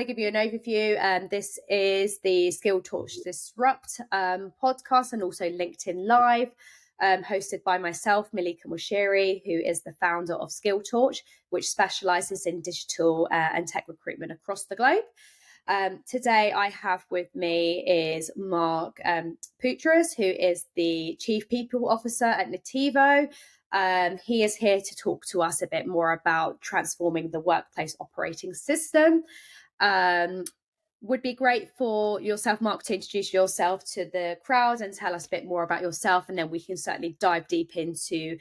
To give you an overview, this is the Skill Torch Disrupt podcast and also LinkedIn Live, hosted by myself, Melica, who is the founder of Skill Torch, which specializes in digital and tech recruitment across the globe. Today I have with me is Mark Putrus, who is the Chief People Officer at Nativo. He is here to talk to us a bit more about transforming the workplace operating system. Would be great for yourself, Mark, to introduce yourself to the crowd and tell us a bit more about yourself, and then we can certainly dive deep into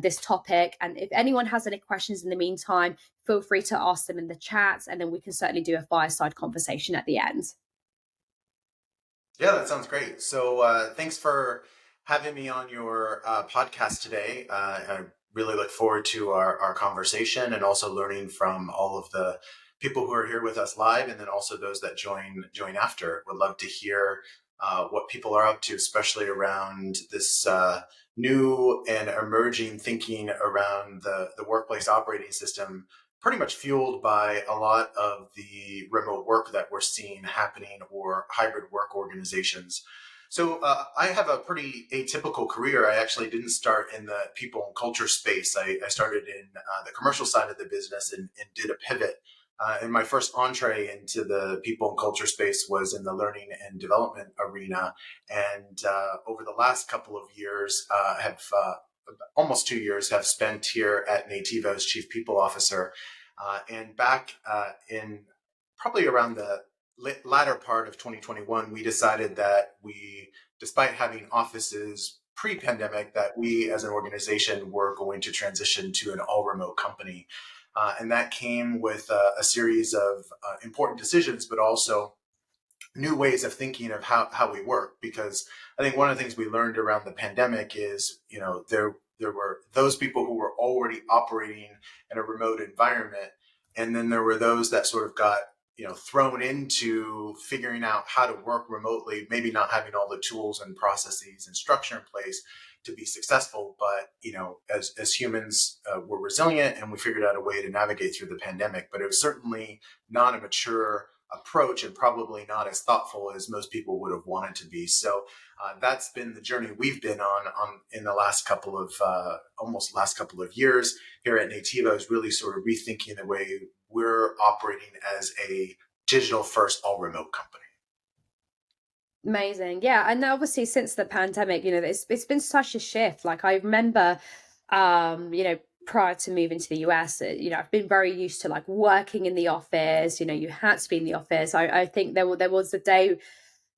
this topic. And if anyone has any questions in the meantime, feel free to ask them in the chat, and then we can certainly do a fireside conversation at the end. Yeah, that sounds great. So thanks for having me on your podcast today. I really look forward to our conversation and also learning from all of the people who are here with us live, and then also those that join after. Would love to hear what people are up to, especially around this new and emerging thinking around the workplace operating system, pretty much fueled by a lot of the remote work that we're seeing happening, or hybrid work organizations. So I have a pretty atypical career. I actually didn't start in the people and culture space. I started in the commercial side of the business and did a pivot. And my first entree into the people and culture space was in the learning and development arena. And over the last couple of years, have almost 2 years, have spent here at Nativo as Chief People Officer. And back in probably around the latter part of 2021, we decided that despite having offices pre-pandemic, that we as an organization were going to transition to an all-remote company. And that came with a series of important decisions, but also new ways of thinking of how we work. Because I think one of the things we learned around the pandemic is, there were those people who were already operating in a remote environment, and then there were those that sort of got thrown into figuring out how to work remotely, maybe not having all the tools and processes and structure in place to be successful. But as humans, we're resilient, and we figured out a way to navigate through the pandemic. But it was certainly not a mature approach, and probably not as thoughtful as most people would have wanted to be. So that's been the journey we've been on in the last couple of years here at Nativo, is really sort of rethinking the way we're operating as a digital first all remote company. Amazing. Yeah. And obviously since the pandemic, it's been such a shift. Like I remember, prior to moving to the US, I've been very used to like working in the office. You had to be in the office. I think there was a day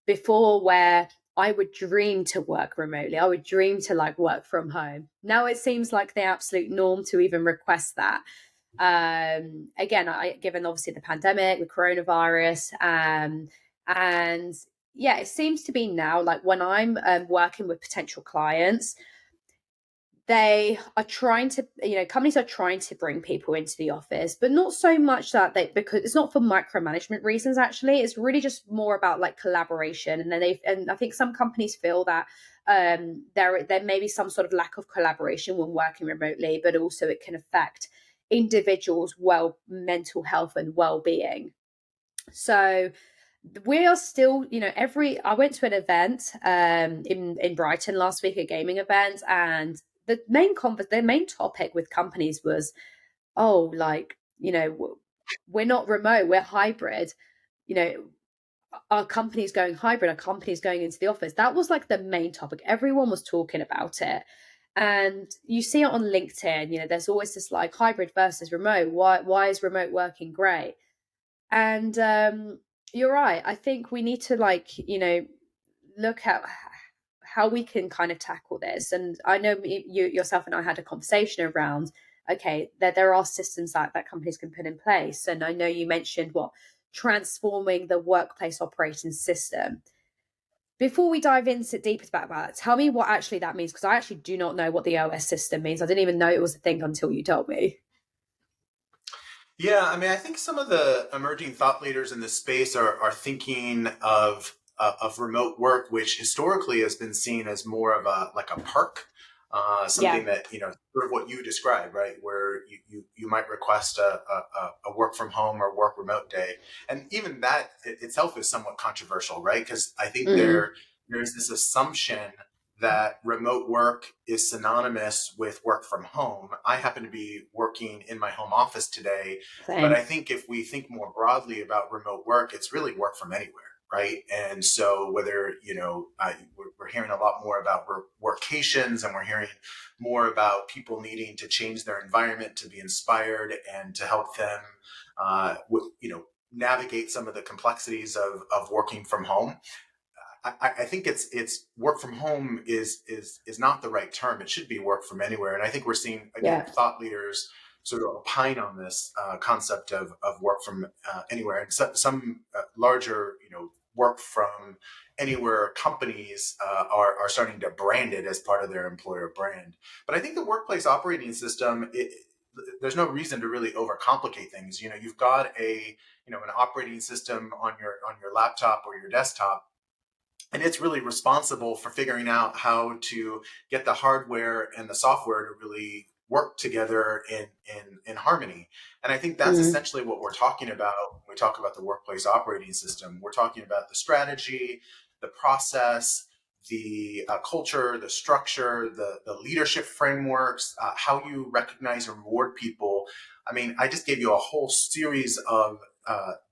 before where I would dream to work remotely. I would dream to like work from home. Now it seems like the absolute norm to even request that. Again, given obviously the pandemic, the coronavirus, and yeah, it seems to be now like when I'm working with potential clients, they are trying to, companies are trying to bring people into the office, but not so much that because it's not for micromanagement reasons. Actually, it's really just more about like collaboration. And and I think some companies feel that there may be some sort of lack of collaboration when working remotely, but also it can affect individuals' mental health and well-being. So we are still, I went to an event in Brighton last week, a gaming event, and the main topic with companies was, we're not remote, we're hybrid. Our company's going hybrid, our company's going into the office. That was like the main topic. Everyone was talking about it. And you see it on LinkedIn, there's always this like hybrid versus remote. Why is remote working great? And you're right. I think we need to look at how we can kind of tackle this. And I know yourself and I had a conversation around, okay, there are systems that companies can put in place. And I know you mentioned transforming the workplace operating system. Before we dive into deeper about that, tell me what actually that means, because I actually do not know what the OS system means. I didn't even know it was a thing until you told me. Yeah, I mean, I think some of the emerging thought leaders in this space are thinking of remote work, which historically has been seen as more of a perk, Yeah. something that, sort of what you described, right? Where you might request a work from home or work remote day. And even that itself is somewhat controversial, right? Because I think Mm. there's this assumption that remote work is synonymous with work from home. I happen to be working in my home office today, but Same. I think if we think more broadly about remote work, it's really work from anywhere. Right. And so whether, we're hearing a lot more about workations, and we're hearing more about people needing to change their environment to be inspired and to help them, navigate some of the complexities of working from home. I think it's work from home is not the right term. It should be work from anywhere. And I think we're seeing, again, Yeah. thought leaders sort of opine on this concept of work from anywhere. And some larger, work from anywhere companies are starting to brand it as part of their employer brand. But I think the workplace operating system, there's no reason to really overcomplicate things. You've got an operating system on your laptop or your desktop, and it's really responsible for figuring out how to get the hardware and the software to really work together in harmony. And I think that's Mm. essentially what we're talking about when we talk about the workplace operating system. We're talking about the strategy, the process, the culture, the structure, the leadership frameworks, how you recognize and reward people. I mean, I just gave you a whole series of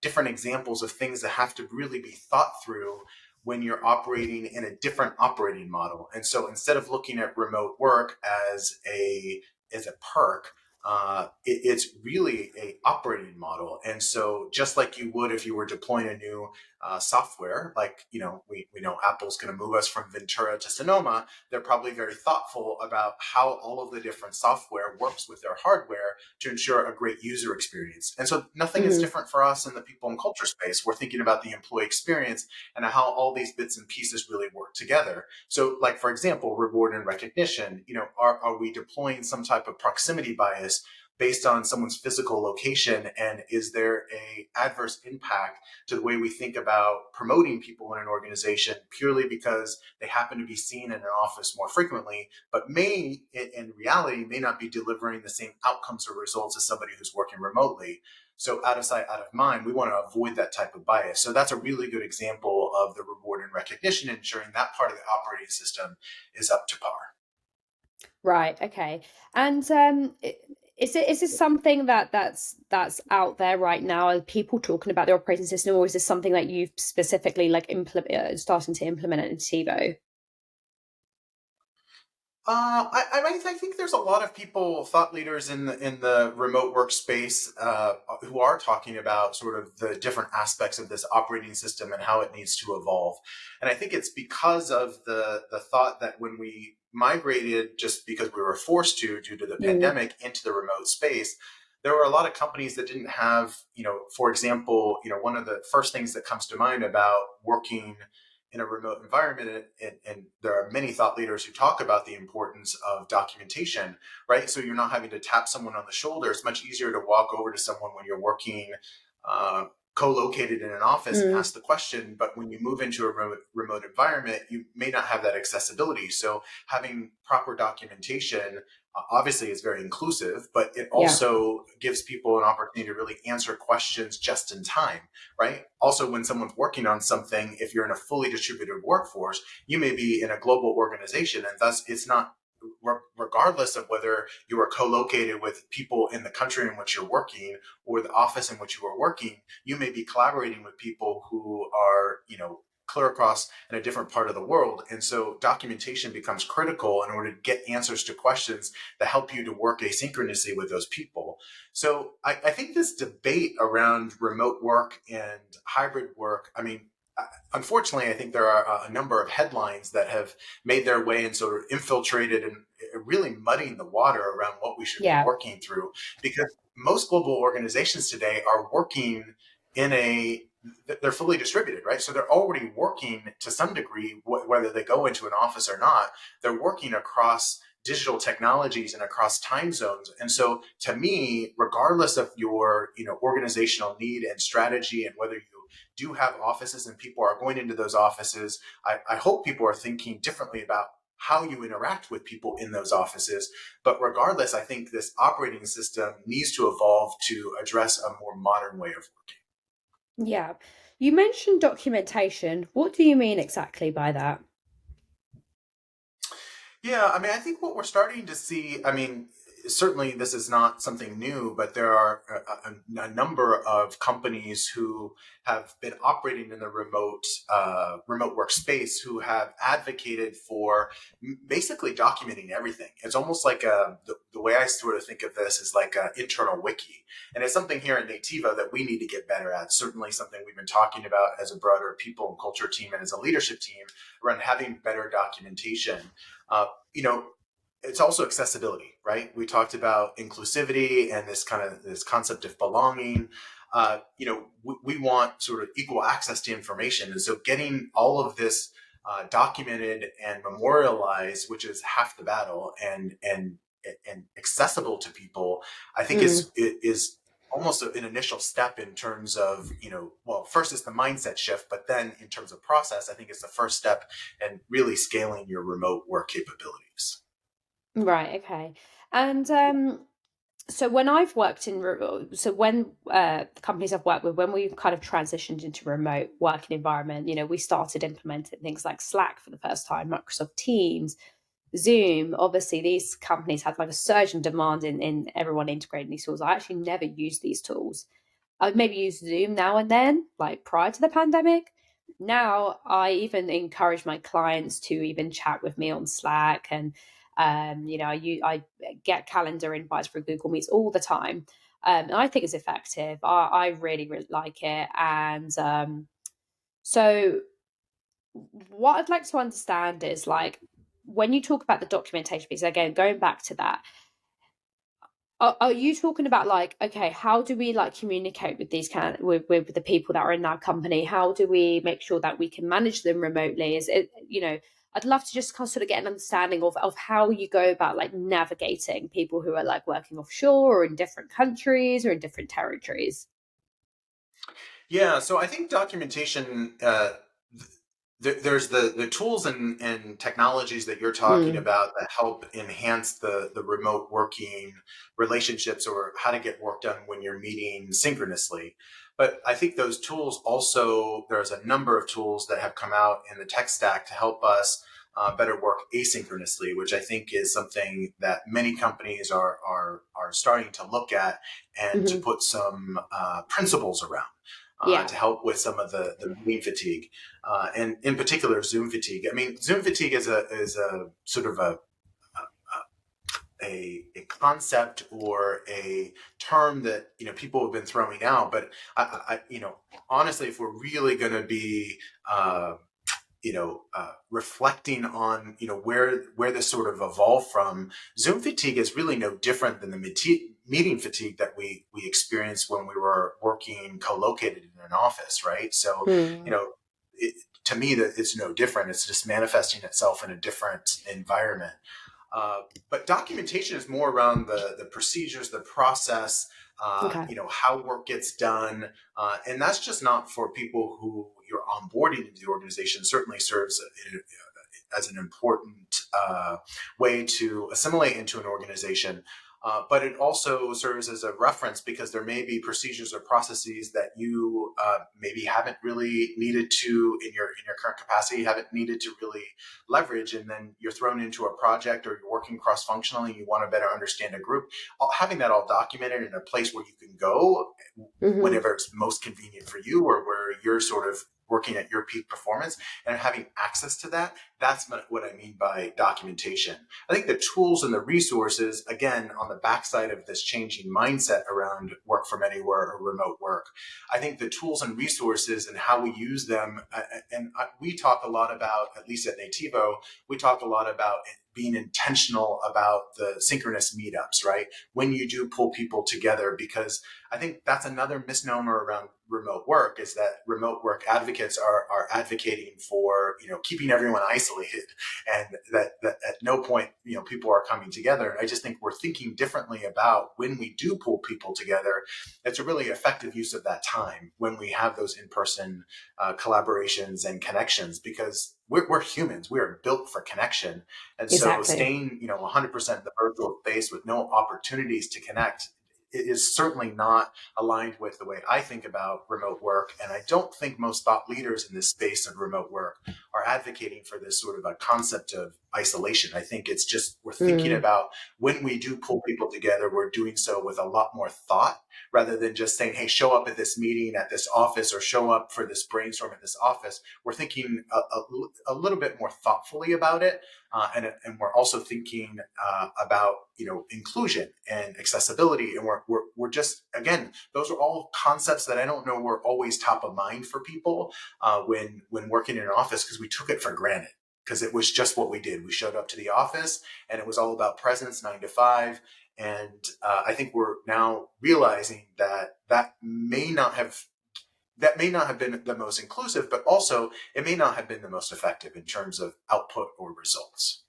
different examples of things that have to really be thought through when you're operating in a different operating model. And so instead of looking at remote work as a perk, it's really a operating model. And so just like you would if you were deploying a new software, like, we know Apple's going to move us from Ventura to Sonoma, they're probably very thoughtful about how all of the different software works with their hardware to ensure a great user experience. And so nothing is Mm. different for us in the people and culture space. We're thinking about the employee experience and how all these bits and pieces really work together. So, like, for example, reward and recognition, are we deploying some type of proximity bias based on someone's physical location? And is there a adverse impact to the way we think about promoting people in an organization purely because they happen to be seen in an office more frequently, but may, in reality, may not be delivering the same outcomes or results as somebody who's working remotely? So out of sight, out of mind, we want to avoid that type of bias. So that's a really good example of the reward and recognition, ensuring that part of the operating system is up to par. Right. Okay. And is this something that's out there right now? Are people talking about the operating system, or is this something that you've specifically like starting to implement in TiVo? I think there's a lot of people, thought leaders in the remote workspace, who are talking about sort of the different aspects of this operating system and how it needs to evolve. And I think it's because of the thought that when we migrated, just because we were forced to due to the Mm. pandemic, into the remote space, there were a lot of companies that didn't have, for example, one of the first things that comes to mind about working in a remote environment, and there are many thought leaders who talk about the importance of documentation, right? So you're not having to tap someone on the shoulder. It's much easier to walk over to someone when you're working uh, co-located in an office and Mm. ask the question. But when you move into a remote environment, you may not have that accessibility. So having proper documentation obviously is very inclusive, but it Yeah. also gives people an opportunity to really answer questions just in time, right? Also, when someone's working on something, if you're in a fully distributed workforce, you may be in a global organization, and thus it's not, regardless of whether you are co-located with people in the country in which you're working or the office in which you are working, you may be collaborating with people who are, clear across in a different part of the world. And so documentation becomes critical in order to get answers to questions that help you to work asynchronously with those people. So I think this debate around remote work and hybrid work, I mean, unfortunately, I think there are a number of headlines that have made their way and sort of infiltrated and really muddying the water around what we should be Yeah. working through. Because most global organizations today are working in they're fully distributed, right? So they're already working to some degree, whether they go into an office or not, they're working across digital technologies and across time zones. And so to me, regardless of your, organizational need and strategy, and whether you do have offices and people are going into those offices, I hope people are thinking differently about how you interact with people in those offices. But regardless, I think this operating system needs to evolve to address a more modern way of working. Yeah. You mentioned documentation. What do you mean exactly by that? Yeah, I mean, I think what we're starting to see, I mean, certainly this is not something new, but there are a number of companies who have been operating in the remote workspace who have advocated for basically documenting everything. It's almost like the way I sort of think of this is like an internal wiki. And it's something here at Nativo that we need to get better at. Certainly something we've been talking about as a broader people and culture team and as a leadership team around having better documentation. Uh, you know, it's also accessibility, right? We talked about inclusivity and this concept of belonging. We want sort of equal access to information, and so getting all of this documented and memorialized, which is half the battle, and accessible to people, I think Mm, is almost an initial step in terms of, well, first it's the mindset shift, but then in terms of process, I think it's the first step in really scaling your remote work capabilities. right, okay. And so when I've worked in so when the companies I've worked with, when we've kind of transitioned into remote working environment, we started implementing things like Slack for the first time, Microsoft Teams, Zoom. Obviously, these companies had like a surge in demand in everyone integrating these tools. I actually never used these tools. I'd maybe use Zoom now and then, like prior to the pandemic. Now I even encourage my clients to even chat with me on Slack, and I get calendar invites for Google Meets all the time. And I think it's effective. I really, really like it. And so what I'd like to understand is like when you talk about the documentation piece, again, going back to that, are you talking about like, okay, how do we like communicate with these with the people that are in our company? How do we make sure that we can manage them remotely? Is it, I'd love to just kind of sort of get an understanding of how you go about like navigating people who are like working offshore or in different countries or in different territories. Yeah, so I think documentation. There's the tools and technologies that you're talking Mm, about that help enhance the remote working relationships or how to get work done when you're meeting synchronously. But I think those tools also, there's a number of tools that have come out in the tech stack to help us better work asynchronously, which I think is something that many companies are starting to look at and to hmm. put some principles around Yeah. to help with some of the meeting fatigue, and in particular Zoom fatigue. I mean, Zoom fatigue is a sort of a concept or a term that people have been throwing out, but honestly, if we're really going to be reflecting on where this sort of evolved from, Zoom fatigue is really no different than the meeting fatigue that we experienced when we were working co-located in an office, right? So, you Mm, know, it, to me, that it's no different. It's just manifesting itself in a different environment. Uh, but documentation is more around the procedures, the process, okay. how work gets done, and that's just not for people who you're onboarding into the organization. Certainly serves as an important way to assimilate into an organization. But it also serves as a reference because there may be procedures or processes that you maybe haven't really needed to in your current capacity, haven't needed to really leverage, and then you're thrown into a project or you're working cross functionally and you want to better understand a group. Having that all documented in a place where you can go Hmm. whenever it's most convenient for you or where you're sort of working at your peak performance and having access to that, that's what I mean by documentation. I think the tools and the resources, again, on the backside of this changing mindset around work from anywhere or remote work, I think the tools and resources and how we use them, we talk a lot about, at least at Nativo, we talk a lot about being intentional about the synchronous meetups, right? When you do pull people together, because I think that's another misnomer around remote work is that remote work advocates are advocating for keeping everyone isolated isolated, and that at no point, people are coming together. And I just think we're thinking differently about when we do pull people together. It's a really effective use of that time when we have those in-person collaborations and connections, because we're humans. We are built for connection. And so Exactly. staying, 100% in the virtual space with no opportunities to connect is certainly not aligned with the way I think about remote work. And I don't think most thought leaders in this space of remote work are advocating for this sort of a concept of isolation. I think it's just, we're thinking Mm, about when we do pull people together, we're doing so with a lot more thought, rather than just saying, hey, show up at this meeting at this office or show up for this brainstorm at this office. We're thinking a little bit more thoughtfully about it. And we're also thinking about inclusion and accessibility, and we're just, again, those are all concepts that I don't know were always top of mind for people when working in an office, because we took it for granted, because it was just what we did. We showed up to the office and it was all about presence, 9 to 5. And I think we're now realizing that may not have been the most inclusive, but also it may not have been the most effective in terms of output or results.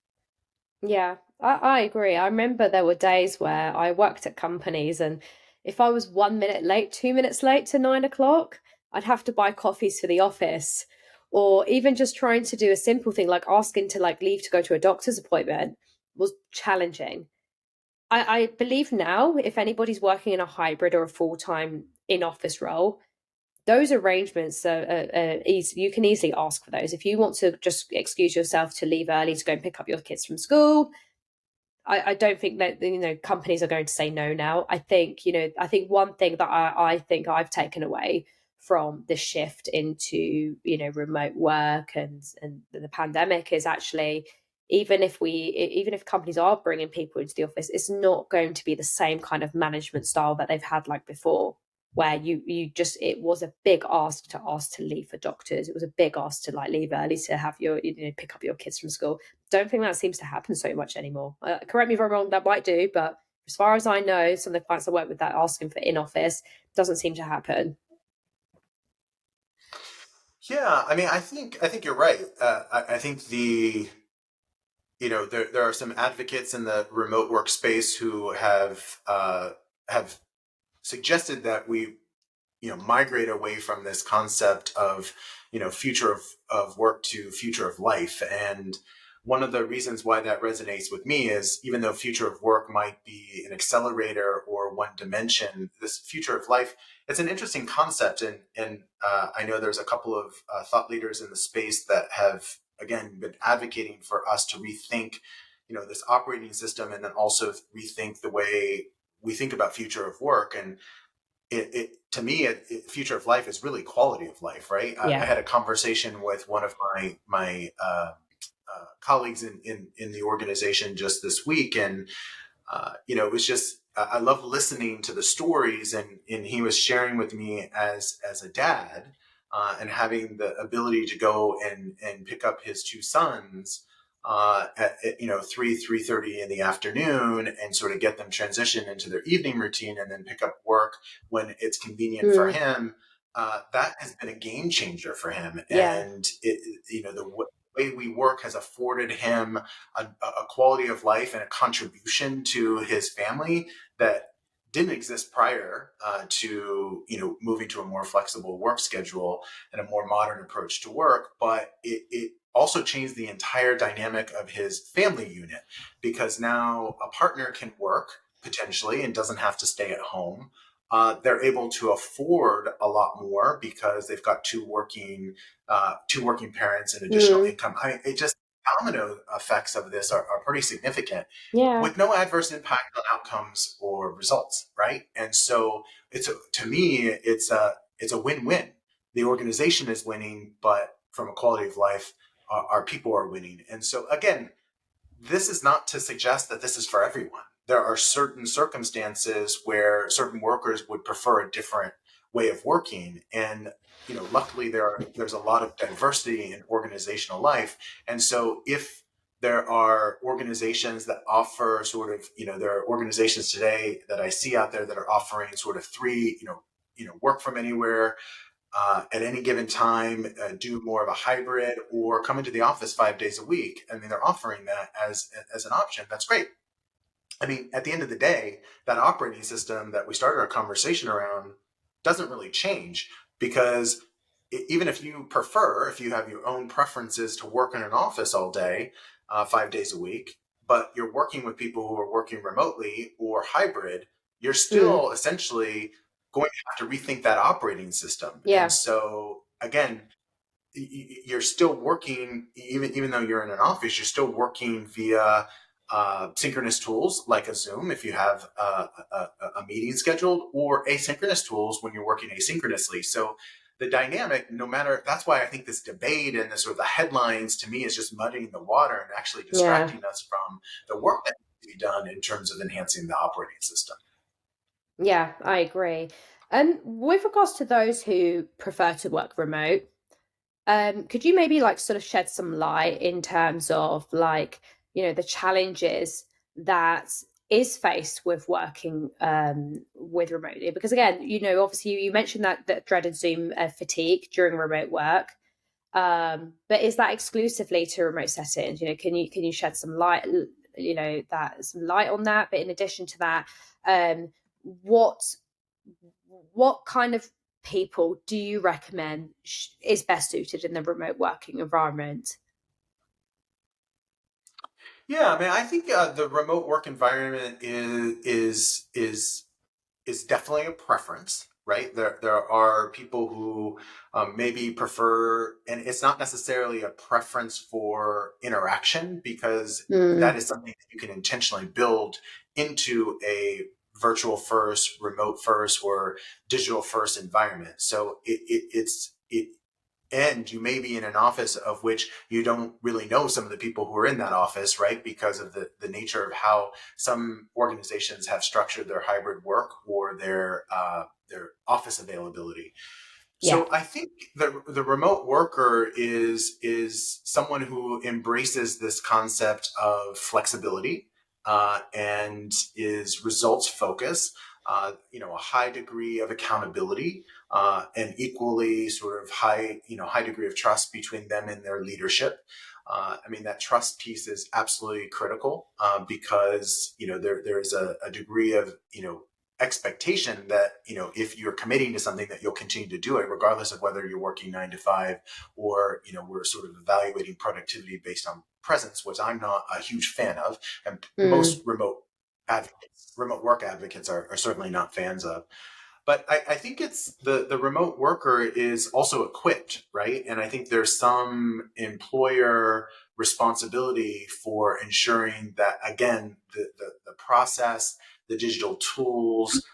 yeah, I agree. I remember there were days where I worked at companies, and if I was 1 minute late, 2 minutes late to 9 o'clock, I'd have to buy coffees for the office. Or even just trying to do a simple thing like asking to like leave to go to a doctor's appointment was challenging. I believe now if anybody's working in a hybrid or a full-time in-office role, those arrangements are easy. You can easily ask for those. If you want to just excuse yourself to leave early to go and pick up your kids from school, I don't think that companies are going to say no now. I think one thing that I think I've taken away from the shift into remote work and the pandemic is actually, even if companies are bringing people into the office, it's not going to be the same kind of management style that they've had like before, where you just, it was a big ask to leave for doctors. It was a big ask to like leave early to have your pick up your kids from school. Don't think that seems to happen so much anymore. Correct me if I'm wrong, that might do, but as far as I know, some of the clients I work with that asking for in office doesn't seem to happen. Yeah, I mean, I think you're right. I think there are some advocates in the remote workspace who have suggested that we migrate away from this concept of future of work to future of life. And one of the reasons why that resonates with me is, even though future of work might be an accelerator or one dimension, this future of life, it's an interesting concept. And I know there's a couple of thought leaders in the space that have, again, been advocating for us to rethink this operating system, and then also rethink the way we think about future of work. And to me, future of life is really quality of life, right? I Yeah. had a conversation with one of my colleagues in the organization just this week, and it was just, I love listening to the stories, and he was sharing with me as a dad, and having the ability to go and pick up his two sons at 3:30 in the afternoon, and sort of get them transitioned into their evening routine, and then pick up work when it's convenient for Mm, him. That has been a game changer for him. yeah. And the way we work has afforded him a quality of life and a contribution to his family that didn't exist prior to moving to a more flexible work schedule and a more modern approach to work. But it also changed the entire dynamic of his family unit, because now a partner can work potentially and doesn't have to stay at home. They're able to afford a lot more because they've got two working parents and additional Mm, income. It just, domino effects of this are pretty significant, yeah. with no adverse impact on outcomes or results, right? And so to me, it's a win-win. The organization is winning, but from a quality of life, our people are winning. And so, again, this is not to suggest that this is for everyone. There are certain circumstances where certain workers would prefer a different way of working, and luckily there's a lot of diversity in organizational life. And so, if there are organizations that offer sort of, there are organizations today that I see out there that are offering sort of three, work from anywhere at any given time do more of a hybrid or come into the office 5 days a week. I mean, they're offering that as an option. That's great. I mean, at the end of the day, that operating system that we started our conversation around doesn't really change because even if you prefer, if you have your own preferences to work in an office all day, 5 days a week, but you're working with people who are working remotely or hybrid, you're Mm, still essentially going to have to rethink that operating system. And yeah. so, again, you're still working, even though you're in an office, you're still working via synchronous tools like a Zoom if you have a meeting scheduled, or asynchronous tools when you're working asynchronously. So the dynamic, no matter, that's why I think this debate and the sort of the headlines to me is just muddying the water and actually Yeah. distracting us from the work that needs to be done in terms of enhancing the operating system. Yeah, I agree. And with regards to those who prefer to work remote, could you maybe like sort of shed some light in terms of like, the challenges that is faced with working with remotely? Because again, obviously you mentioned that dreaded Zoom fatigue during remote work. But is that exclusively to remote settings? Can you shed some light, that some light on that? But in addition to that, um, what what kind of people do you recommend is best suited in the remote working environment? Yeah, I mean, I think the remote work environment is definitely a preference, right? There are people who maybe prefer, and it's not necessarily a preference for interaction because that Mm, is something that you can intentionally build into a virtual first, remote first, or digital first environment. So it and you may be in an office of which you don't really know some of the people who are in that office, right? Because of the nature of how some organizations have structured their hybrid work or their office availability. yeah. So I think the remote worker is someone who embraces this concept of flexibility and is results focused. A high degree of accountability and equally sort of high degree of trust between them and their leadership. I mean, that trust piece is absolutely critical because there is a degree of expectation that if you're committing to something that you'll continue to do it regardless of whether you're working 9 to 5 or we're sort of evaluating productivity based on presence, which I'm not a huge fan of, and most Mm, remote work advocates are certainly not fans of. But I think it's the remote worker is also equipped, right? And I think there's some employer responsibility for ensuring that, again, the process, the digital tools,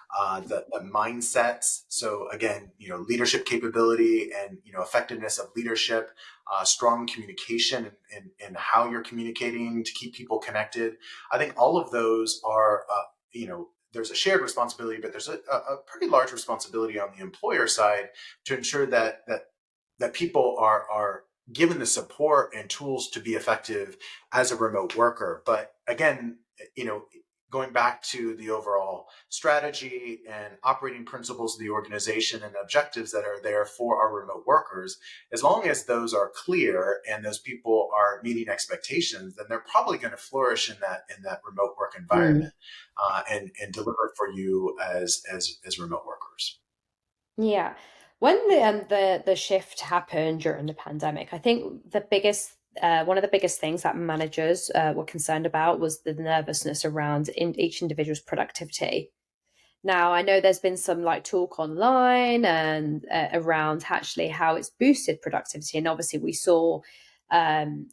the mindsets. So again, leadership capability and effectiveness of leadership, strong communication and how you're communicating to keep people connected. I think all of those are there's a shared responsibility, but there's a pretty large responsibility on the employer side to ensure that people are given the support and tools to be effective as a remote worker. But again, you know, going back to the overall strategy and operating principles of the organization and objectives that are there for our remote workers, as long as those are clear and those people are meeting expectations, then they're probably going to flourish in that remote work mm. environment and deliver for you as remote workers. Yeah. When the shift happened during the pandemic, I think the biggest one of the biggest things that managers were concerned about was the nervousness around each individual's productivity. Now, I know there's been some like talk online and around actually how it's boosted productivity. And obviously, we saw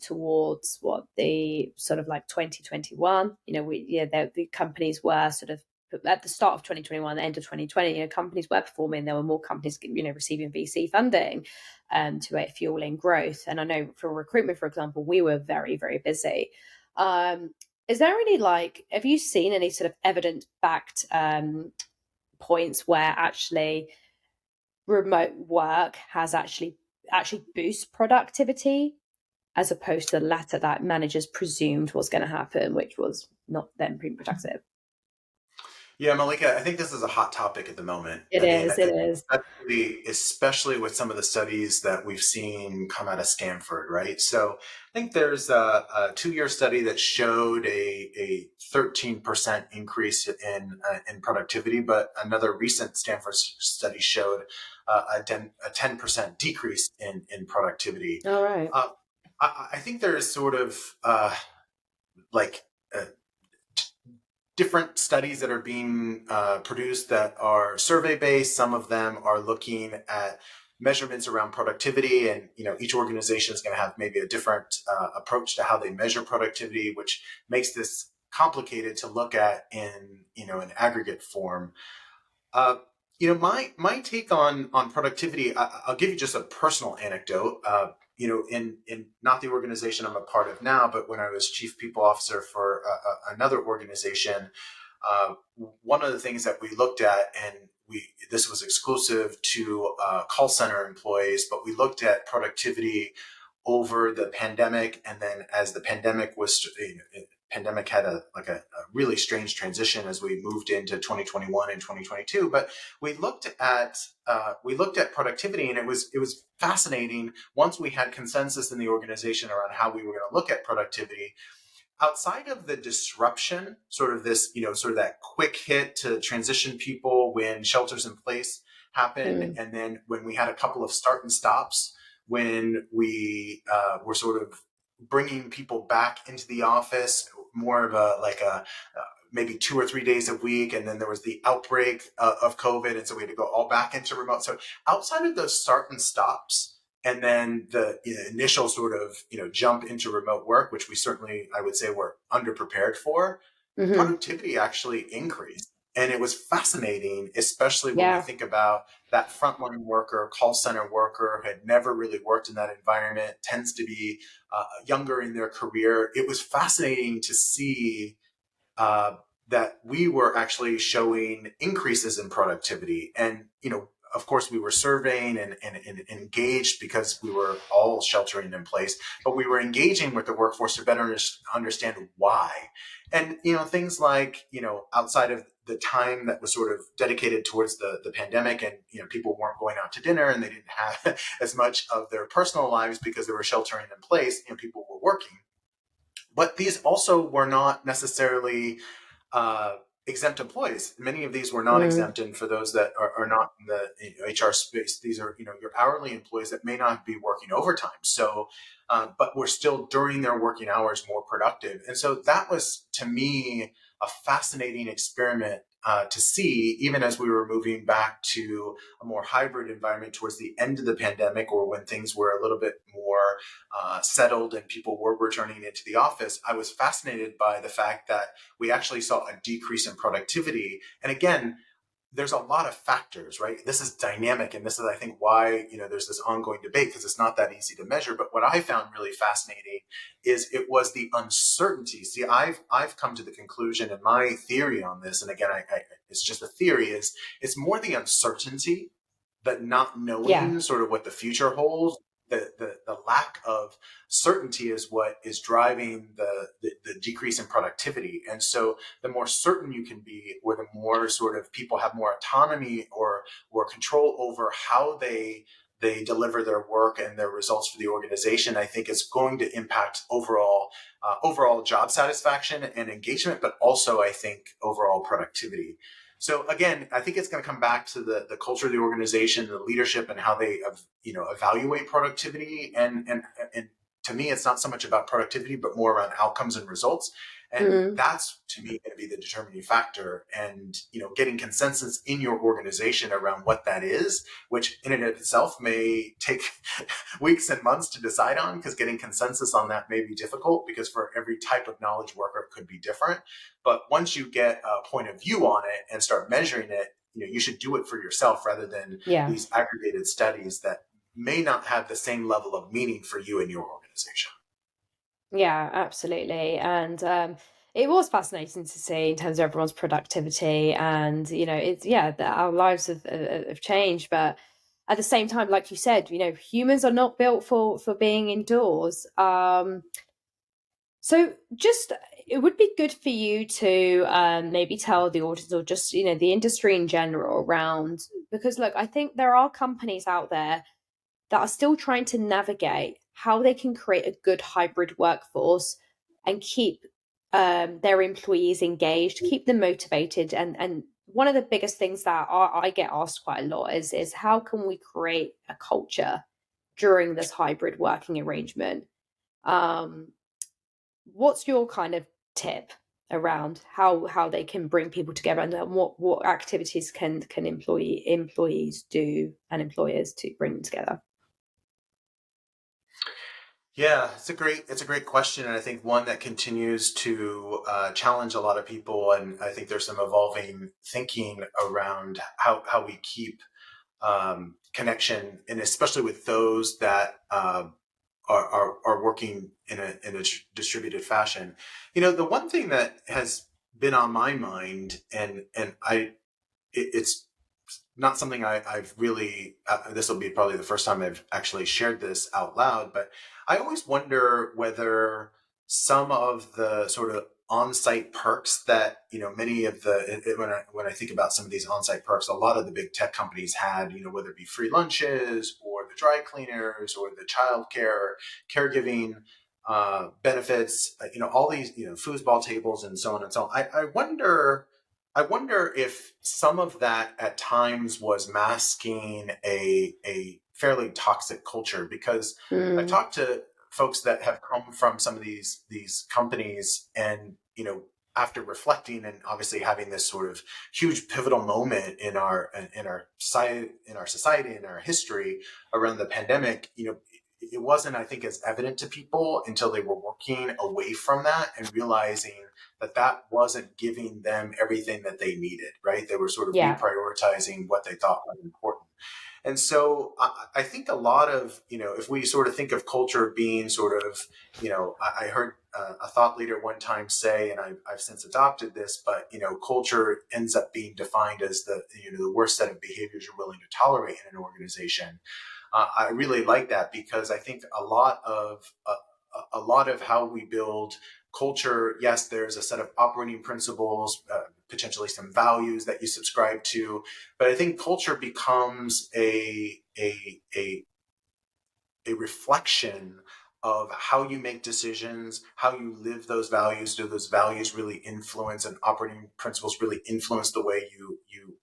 towards what the sort of like 2021, the companies were sort of at the start of 2021, the end of 2020, companies were performing. There were more companies, receiving VC funding to fueling growth. And I know for recruitment, for example, we were very, very busy. Is there any have you seen any sort of evidence backed points where actually remote work has actually boost productivity as opposed to the latter that managers presumed was going to happen, which was not then being productive? Yeah, Malika, I think this is a hot topic at the moment. It I mean, is, it is. especially with some of the studies that we've seen come out of Stanford, right? So I think there's a 2-year study that showed a 13% increase in productivity, but another recent Stanford study showed a 10% decrease in productivity. All right. Uh, I think there's sort of like uh, different studies that are being produced that are survey based. Some of them are looking at measurements around productivity, and each organization is going to have maybe a different approach to how they measure productivity, which makes this complicated to look at in an aggregate form. uh, my take on productivity. I'll give you just a personal anecdote. In not the organization I'm a part of now, but when I was chief people officer for another organization, uh, one of the things that we looked at, and we this was exclusive to call center employees, but we looked at productivity over the pandemic, and then as the pandemic was, pandemic had a really strange transition as we moved into 2021 and 2022. But we looked at productivity, and it was fascinating once we had consensus in the organization around how we were going to look at productivity outside of the disruption, sort of this, sort of that quick hit to transition people when shelters in place happened. Mm. And then when we had a couple of start and stops, when we were sort of bringing people back into the office, more of a like a maybe 2 or 3 days a week, and then there was the outbreak of COVID, and so we had to go all back into remote. So outside of those start and stops, and then the initial sort of jump into remote work, which we certainly, I would say, were underprepared for, Hmm. productivity actually increased. And it was fascinating, especially when we Yeah. think about that frontline worker, call center worker who had never really worked in that environment, tends to be younger in their career. It was fascinating to see uh, that we were actually showing increases in productivity. And, of course, we were surveying and engaged because we were all sheltering in place, but we were engaging with the workforce to better understand why. And, things like, outside of the time that was sort of dedicated towards the pandemic, and, people weren't going out to dinner and they didn't have as much of their personal lives because they were sheltering in place, people were working. But these also were not necessarily uh, exempt employees. Many of these were Mm. non-exempt, and for those that are not in the HR space, these are your hourly employees that may not be working overtime. So, but were still during their working hours more productive, and so that was to me a fascinating experiment to see, even as we were moving back to a more hybrid environment towards the end of the pandemic, or when things were a little bit more settled and people were returning into the office. I was fascinated by the fact that we actually saw a decrease in productivity. And again, there's a lot of factors, right? This is dynamic, and this is, I think, why there's this ongoing debate, because it's not that easy to measure. But what I found really fascinating is it was the uncertainty. See, I've come to the conclusion, and my theory on this, and again, it's just a theory, is it's more the uncertainty, that not Yeah. knowing sort of what the future holds. The lack of certainty is what is driving the decrease in productivity. And so the more certain you can be, or the more sort of people have more autonomy or control over how they deliver their work and their results for the organization, I think is going to impact overall job satisfaction and engagement, but also I think overall productivity. So again, I think it's going to come back to the culture of the organization, the leadership, and how they evaluate productivity. And to me, it's not so much about productivity, but more around outcomes and results. And Mm. that's, to me, going to be the determining factor. And getting consensus in your organization around what that is, which in and of itself may take weeks and months to decide on, because getting consensus on that may be difficult, because for every type of knowledge worker it could be different. But once you get a point of view on it and start measuring it, you should do it for yourself rather than Yeah. these aggregated studies that may not have the same level of meaning for you and your organization. Yeah, absolutely. And it was fascinating to see in terms of everyone's productivity. And, it's, yeah, that our lives have changed. But at the same time, like you said, humans are not built for being indoors. So just it would be good for you to maybe tell the audience or just the industry in general around, because look, I think there are companies out there that are still trying to navigate how they can create a good hybrid workforce and keep their employees engaged, keep them motivated. And one of the biggest things that I get asked quite a lot is how can we create a culture during this hybrid working arrangement? Um, what's your kind of tip around how they can bring people together, and what activities can employees do and employers to bring them together? Yeah, it's a great question, and I think one that continues to challenge a lot of people. And I think there's some evolving thinking around how we keep connection, and especially with those that are working in a distributed fashion. The one thing that has been on my mind, and it's not something I've really, this will be probably the first time I've actually shared this out loud, but I always wonder whether some of the sort of on-site perks that, many of when I think about some of these on-site perks, a lot of the big tech companies had, whether it be free lunches or the dry cleaners or the childcare, caregiving, benefits, all these, foosball tables and so on and so on. I wonder if some of that at times was masking a fairly toxic culture, because I've Mm, talked to folks that have come from some of these companies, and after reflecting and obviously having this sort of huge pivotal moment in our society, in our history around the pandemic, it wasn't, I think, as evident to people until they were working away from that and realizing that wasn't giving them everything that they needed, right? They were sort of yeah. reprioritizing what they thought was important. And so I think a lot of, if we sort of think of culture being sort of, I heard a thought leader one time say, and I've since adopted this, but, culture ends up being defined as the worst set of behaviors you're willing to tolerate in an organization. I really like that, because I think a lot of how we build culture, yes, there's a set of operating principles, potentially some values that you subscribe to, but I think culture becomes a reflection of how you make decisions, how you live those values. Do those values really influence, and operating principles really influence the way you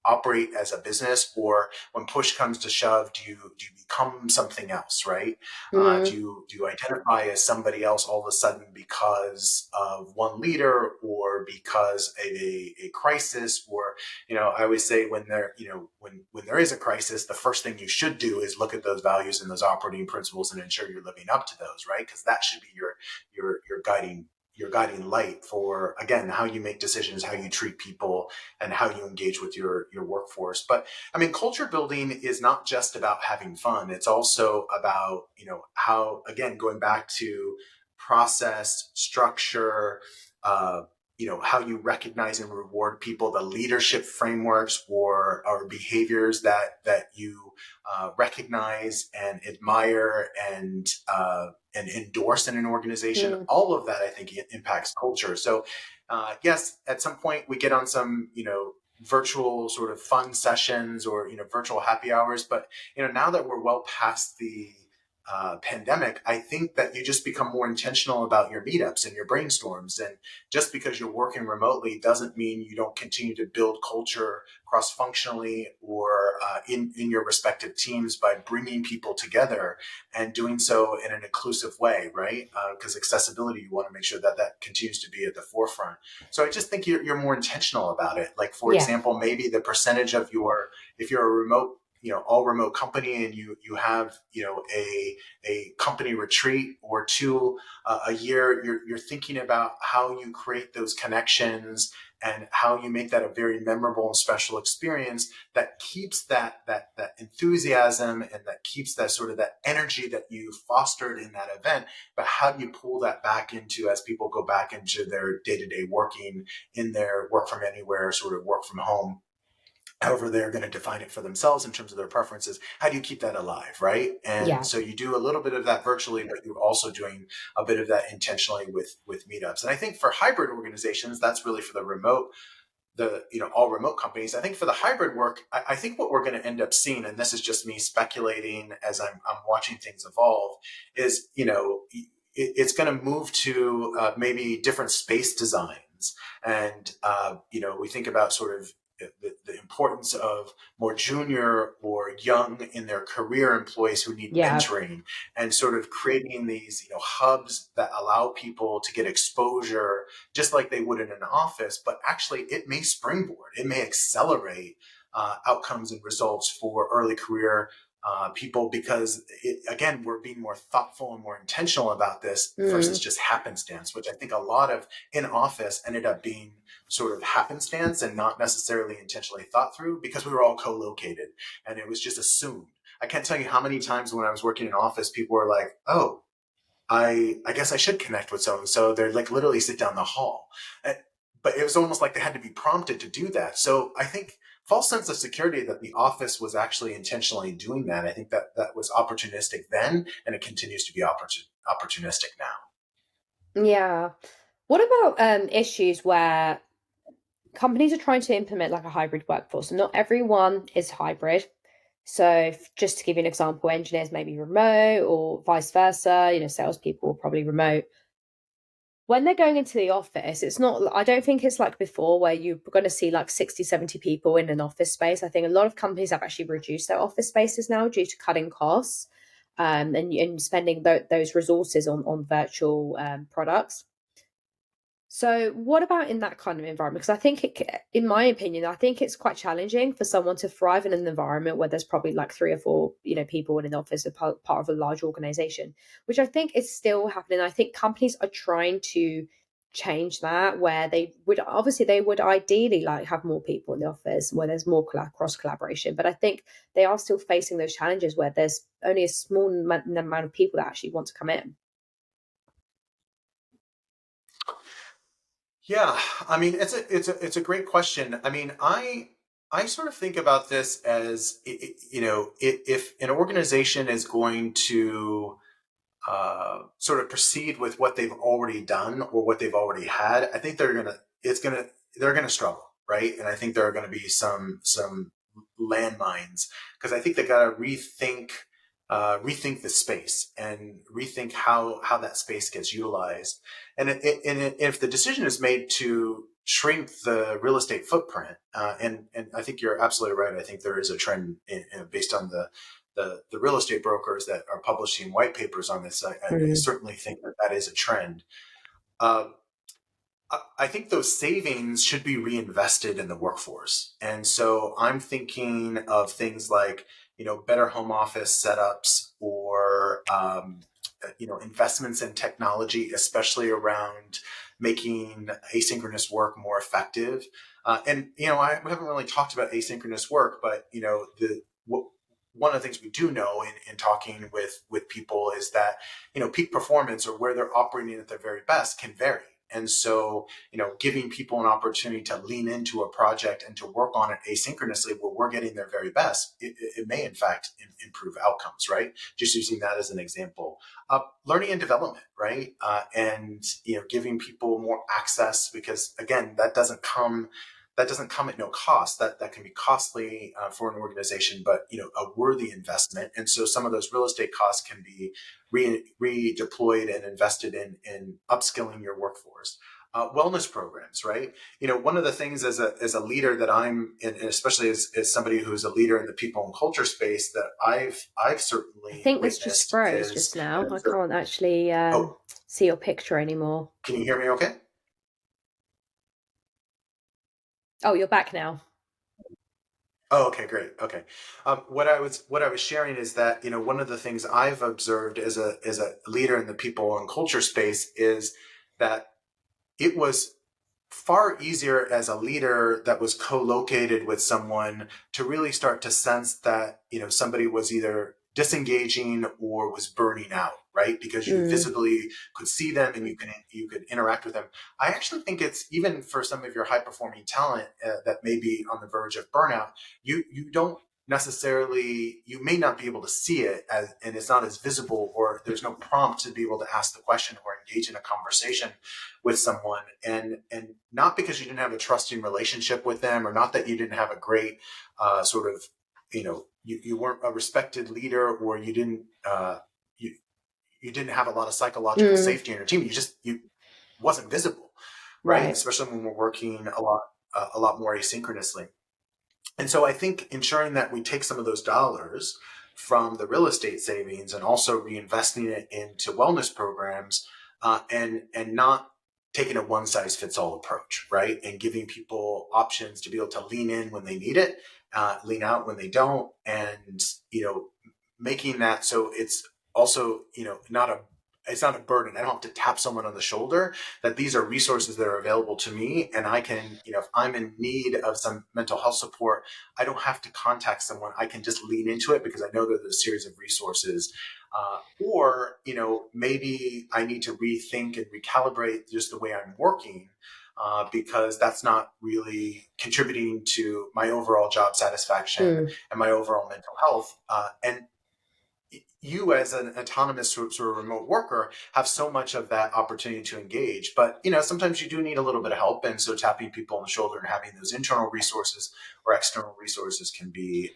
operate as a business? Or when push comes to shove, do you become something else, right? Mm, Do you identify as somebody else all of a sudden because of one leader, or because of a crisis? Or I always say, when there is a crisis, the first thing you should do is look at those values and those operating principles and ensure you're living up to those, right? Because that should be your guiding light for, again, how you make decisions, how you treat people, and how you engage with your workforce. But I mean, culture building is not just about having fun. It's also about, how, again, going back to process, structure, uh, how you recognize and reward people, the leadership frameworks or behaviors that you recognize and admire and endorse in an organization. mm, All of that, I think, impacts culture. So yes, at some point we get on some virtual sort of fun sessions, or virtual happy hours, but now that we're well past the pandemic, I think that you just become more intentional about your meetups and your brainstorms. And just because you're working remotely doesn't mean you don't continue to build culture cross functionally, or in your respective teams, by bringing people together and doing so in an inclusive way, right? Because accessibility, you want to make sure that continues to be at the forefront. So I just think you're more intentional about it. Like, for yeah. example, maybe the percentage of if you're a remote, all remote company, and you have a company retreat or two a year, you're thinking about how you create those connections and how you make that a very memorable and special experience that keeps that enthusiasm, and that keeps that sort of that energy that you fostered in that event. But how do you pull that back into, as people go back into their day-to-day working, in their work from anywhere, sort of work from home however they're going to define it for themselves in terms of their preferences. How do you keep that alive, right? And Yeah. so you do a little bit of that virtually, but you're also doing a bit of that intentionally with meetups. And I think for hybrid organizations, that's really for the remote, all remote companies. I think for the hybrid work, I think what we're going to end up seeing, and this is just me speculating as I'm watching things evolve, is it's going to move to maybe different space designs, and we think about sort of the importance of more junior or young in their career employees who need Yeah. mentoring, and sort of creating these hubs that allow people to get exposure just like they would in an office, but actually it may springboard, it may accelerate outcomes and results for early career people, because again, we're being more thoughtful and more intentional about this versus Mm. just happenstance, which I think a lot of in office ended up being sort of happenstance and not necessarily intentionally thought through, because we were all co-located and it was just assumed. I can't tell you how many times when I was working in office, people were like, oh, I guess I should connect with so and so. They're like literally sit down the hall. But it was almost like they had to be prompted to do that. So I think false sense of security that the office was actually intentionally doing that. I think that was opportunistic then, and it continues to be opportunistic now. Yeah. What about issues where companies are trying to implement like a hybrid workforce? And not everyone is hybrid. So, just to give you an example, engineers may be remote or vice versa. Salespeople are probably remote. When they're going into the office, it's not, I don't think it's like before where you're going to see like 60, 70 people in an office space. I think a lot of companies have actually reduced their office spaces now due to cutting costs, and spending those resources on virtual products. So, what about in that kind of environment? Because I think in my opinion, I think it's quite challenging for someone to thrive in an environment where there's probably like three or four, people in an office, part of a large organization, which I think is still happening. I think companies are trying to change that, where they would ideally like have more people in the office where there's more cross collaboration. But I think they are still facing those challenges where there's only a small amount of people that actually want to come in. Yeah, I mean, it's a great question. I mean, I sort of think about this as if an organization is going to sort of proceed with what they've already done or what they've already had, I think they're gonna struggle, right? And I think there are going to be some landmines, because I think they got to rethink the space and rethink how that space gets utilized. If the decision is made to shrink the real estate footprint, and I think you're absolutely right. I think there is a trend based on the real estate brokers that are publishing white papers on this. I Mm. certainly think that is a trend. Uh, I think those savings should be reinvested in the workforce. And so I'm thinking of things like, better home office setups, or, investments in technology, especially around making asynchronous work more effective. I haven't really talked about asynchronous work, but, one of the things we do know in talking with people is that, peak performance, or where they're operating at their very best, can vary. And so, giving people an opportunity to lean into a project and to work on it asynchronously where we're getting their very best, it may in fact improve outcomes, right? Just using that as an example. Learning and development, right? And, giving people more access, because again, that doesn't come at no cost. That can be costly for an organization, but a worthy investment. And so some of those real estate costs can be redeployed and invested in upskilling your workforce. Wellness programs, right? One of the things as a leader that and especially as somebody who's a leader in the people and culture space, that I've I certainly think this just witnessed froze is. just now. I can't actually Oh, see your picture anymore. can you hear me? Okay. Oh, you're back now. Oh, okay, great. Okay. What I was sharing is that, one of the things I've observed as a leader in the people and culture space is that it was far easier as a leader that was co-located with someone to really start to sense that, somebody was either disengaging or was burning out, right? Because you Mm. visibly could see them and you could interact with them. I actually think it's even for some of your high performing talent that may be on the verge of burnout. You don't necessarily, you may not be able to see it as, and it's not as visible, or there's no prompt to be able to ask the question or engage in a conversation with someone. And not because you didn't have a trusting relationship with them, or not that you didn't have a great sort of, you weren't a respected leader, or you, you didn't have a lot of psychological Mm. safety in your team. You wasn't visible, right? Right. Especially when we're working a lot more asynchronously. And so I think ensuring that we take some of those dollars from the real estate savings and also reinvesting it into wellness programs, and not taking a one size fits all approach, right? And giving people options to be able to lean in when they need it, lean out when they don't, and making that so it's also not a, it's not a burden. I don't have to tap someone on the shoulder, that these are resources that are available to me. And I can, if I'm in need of some mental health support, I don't have to contact someone. I can just lean into it because I know that there's a series of resources. Or, maybe I need to rethink and recalibrate just the way I'm working, because that's not really contributing to my overall job satisfaction Mm. and my overall mental health. And you as an autonomous sort of remote worker have so much of that opportunity to engage, but sometimes you do need a little bit of help, and so tapping people on the shoulder and having those internal resources or external resources can be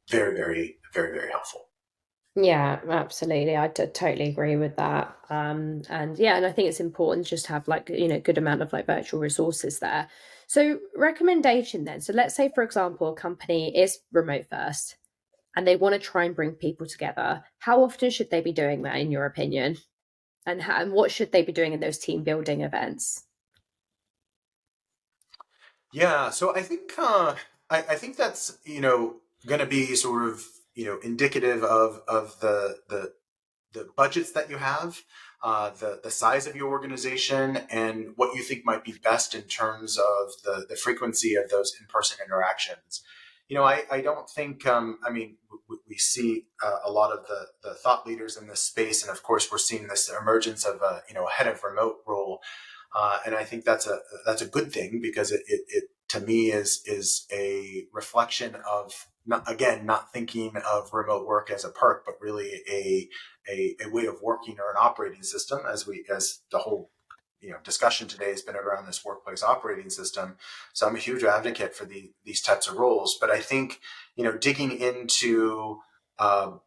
very, very, very, very helpful. Yeah, absolutely. I totally agree with that. And yeah, and I think it's important just to have like, good amount of like virtual resources there. So recommendation then. So let's say, for example, a company is remote first and they want to try and bring people together. How often should they be doing that, in your opinion? And what should they be doing in those team building events? Yeah, so I think that's going to be sort of indicative of the budgets that you have, the size of your organization, and what you think might be best in terms of the frequency of those in person interactions. I don't think, I mean, we see a lot of the thought leaders in this space, and of course, we're seeing this emergence of a head of remote role. And I think that's a good thing, because it to me is a reflection of, not thinking of remote work as a perk, but really a way of working or an operating system, as the whole discussion today has been around this workplace operating system. So I'm a huge advocate for these types of roles. But I think digging into the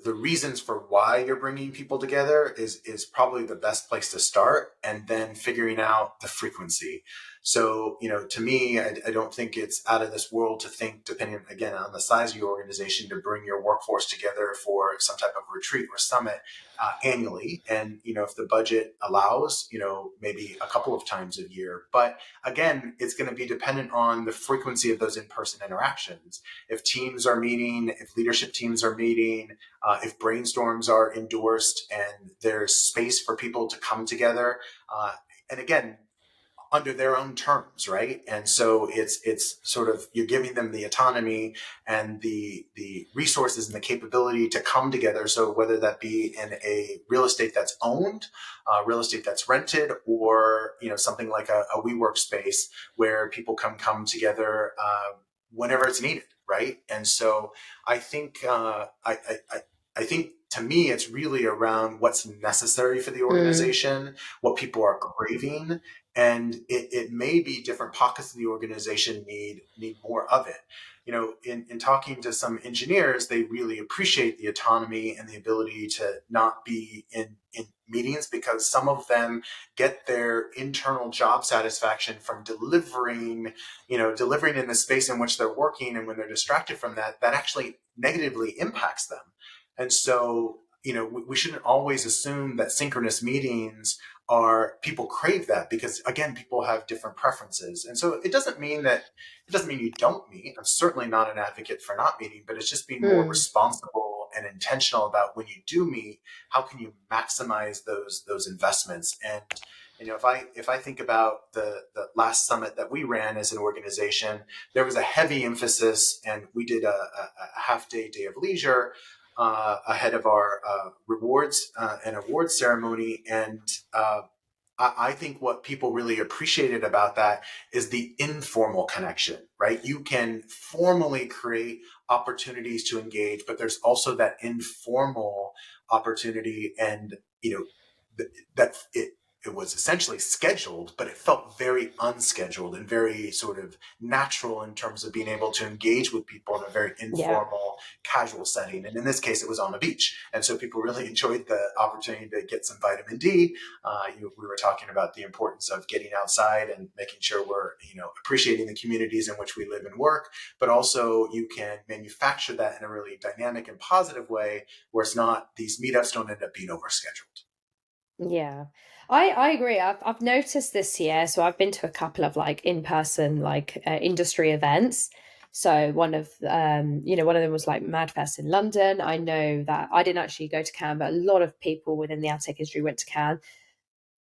reasons for why you're bringing people together is probably the best place to start, and then figuring out the frequency. So to me, I don't think it's out of this world to think, depending again on the size of your organization, to bring your workforce together for some type of retreat or summit annually. And if the budget allows, maybe a couple of times a year. But again, it's going to be dependent on the frequency of those in-person interactions. If teams are meeting, if leadership teams are meeting, if brainstorms are endorsed and there's space for people to come together, and again, under their own terms, right? And so it's sort of, you're giving them the autonomy and the resources and the capability to come together. So whether that be in a real estate that's owned, real estate that's rented, or something like a WeWork space where people come together whenever it's needed, right? And so I think I think to me it's really around what's necessary for the Mm. organization, what people are craving, and it may be different pockets of the organization need more of it. In talking to some engineers, they really appreciate the autonomy and the ability to not be in meetings, because some of them get their internal job satisfaction from delivering in the space in which they're working, and when they're distracted from that, that actually negatively impacts them. And so we shouldn't always assume that synchronous meetings are, people crave that, because again, people have different preferences. And so it doesn't mean you don't meet. I'm certainly not an advocate for not meeting, but it's just being more Mm. responsible and intentional about, when you do meet, how can you maximize those investments. And if I think about the last summit that we ran as an organization, there was a heavy emphasis, and we did a half day of leisure ahead of our rewards and awards ceremony, and I think what people really appreciated about that is the informal connection, right? You can formally create opportunities to engage, but there's also that informal opportunity, and that it was essentially scheduled, but it felt very unscheduled and very sort of natural in terms of being able to engage with people in a very Yeah. informal, casual setting. And in this case, it was on a beach, and so people really enjoyed the opportunity to get some vitamin D. We were talking about the importance of getting outside and making sure we're appreciating the communities in which we live and work, but also you can manufacture that in a really dynamic and positive way where it's not, these meetups don't end up being overscheduled. Yeah. I agree. I've noticed this year, so I've been to a couple of like in-person like industry events. So one of them was like MadFest in London. I know that I didn't actually go to Cannes, but a lot of people within the ad tech industry went to Cannes.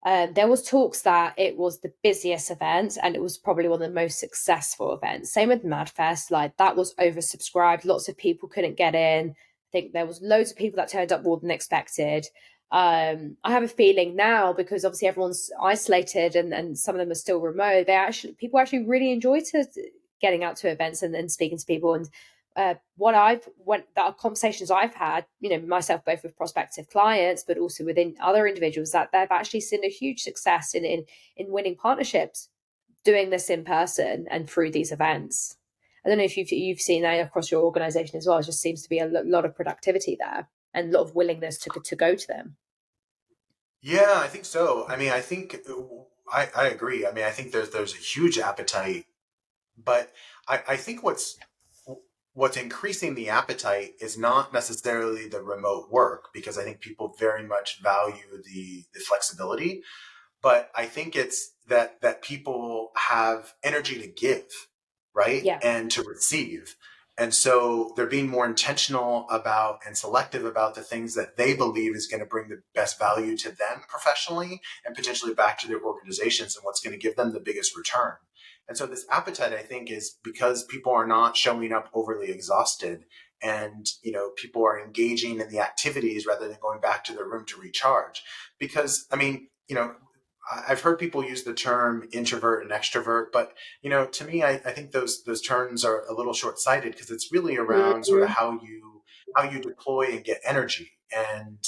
There was talks that it was the busiest event and it was probably one of the most successful events. Same with MadFest, like that was oversubscribed. Lots of people couldn't get in. I think there was loads of people that turned up more than expected. I have a feeling now because obviously everyone's isolated and some of them are still remote. People actually really enjoy getting out to events and speaking to people. And the conversations I've had, myself both with prospective clients, but also within other individuals, that they've actually seen a huge success in winning partnerships doing this in person and through these events. I don't know if you've seen that across your organization as well. It just seems to be a lot of productivity there and a lot of willingness to go to them. Yeah, I think so. I mean, I think I agree. I mean, I think there's a huge appetite, but I think what's increasing the appetite is not necessarily the remote work, because I think people very much value the flexibility, but I think it's that people have energy to give, right, Yeah. and to receive. And so they're being more intentional about and selective about the things that they believe is going to bring the best value to them professionally and potentially back to their organizations, and what's going to give them the biggest return. And so this appetite, I think, is because people are not showing up overly exhausted, and people are engaging in the activities rather than going back to their room to recharge. Because I mean, I've heard people use the term introvert and extrovert, but to me, I think those terms are a little short sighted, because it's really around sort of Mhm. how you deploy and get energy. And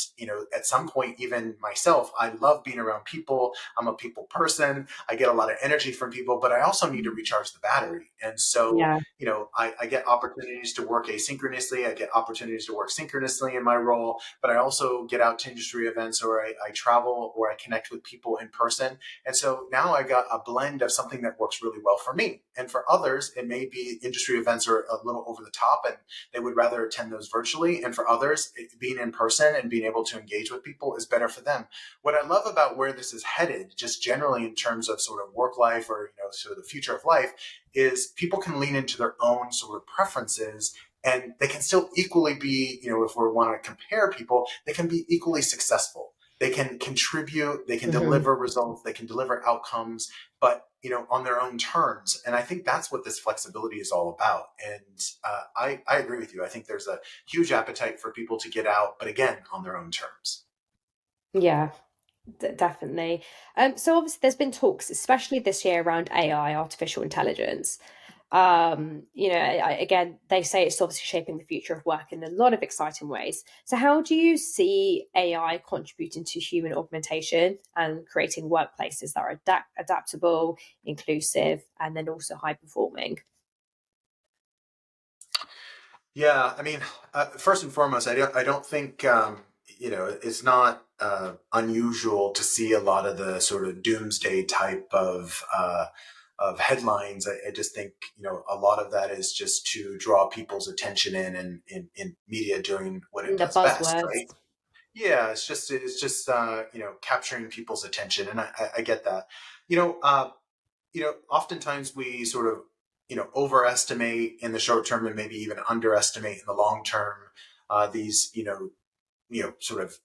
at some point, even myself, I love being around people. I'm a people person. I get a lot of energy from people, but I also need to recharge the battery. And so Yeah. I get opportunities to work asynchronously. I get opportunities to work synchronously in my role, but I also get out to industry events, or I travel, or I connect with people in person. And so now I got a blend of something that works really well for me. And for others, it may be industry events are a little over the top and they would rather attend those virtually. And for others, being in person and being able to engage with people is better for them. What I love about where this is headed, just generally in terms of sort of work life, or sort of the future of life, is people can lean into their own sort of preferences, and they can still equally be, if we want to compare people, they can be equally successful. They can contribute, they can Hmm. deliver results, they can deliver outcomes, but on their own terms. And I think that's what this flexibility is all about. And I agree with you. I think there's a huge appetite for people to get out, but again, on their own terms. Yeah. Definitely. So obviously there's been talks, especially this year, around AI, artificial intelligence. Again, they say it's obviously shaping the future of work in a lot of exciting ways. So how do you see AI contributing to human augmentation and creating workplaces that are adaptable, inclusive, and then also high performing? Yeah, I mean, first and foremost, I don't think it's not unusual to see a lot of the sort of doomsday type of headlines. I just think a lot of that is just to draw people's attention in media doing what it The does best, right? buzzwords. Yeah, it's just capturing people's attention, and I get that. You know, uh, oftentimes we sort of, overestimate in the short term and maybe even underestimate in the long term, these, sort of